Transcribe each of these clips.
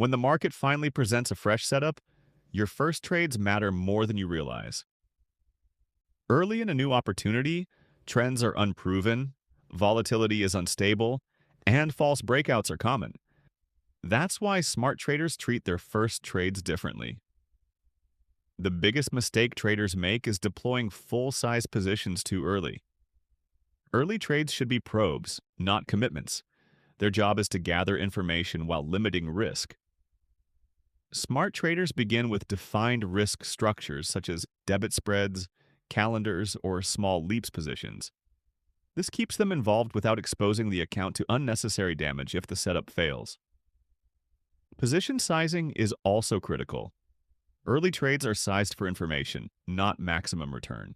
When the market finally presents a fresh setup, your first trades matter more than you realize. Early in a new opportunity, trends are unproven, volatility is unstable, and false breakouts are common. That's why smart traders treat their first trades differently. The biggest mistake traders make is deploying full-size positions too early. Early trades should be probes, not commitments. Their job is to gather information while limiting risk. Smart traders begin with defined risk structures such as debit spreads, calendars, or small leaps positions. This keeps them involved without exposing the account to unnecessary damage if the setup fails. Position sizing is also critical. Early trades are sized for information, not maximum return.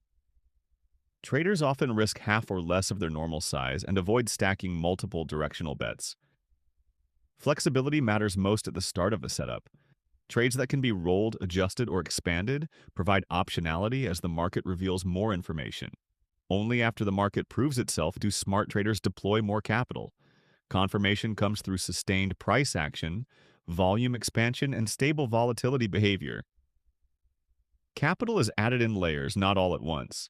Traders often risk half or less of their normal size and avoid stacking multiple directional bets. Flexibility matters most at the start of a setup. Trades that can be rolled, adjusted, or expanded provide optionality as the market reveals more information. Only after the market proves itself do smart traders deploy more capital. Confirmation comes through sustained price action, volume expansion, and stable volatility behavior. Capital is added in layers, not all at once.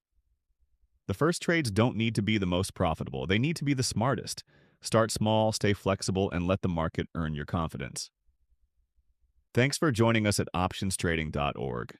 The first trades don't need to be the most profitable. They need to be the smartest. Start small, stay flexible, and let the market earn your confidence. Thanks for joining us at optionstrading.org.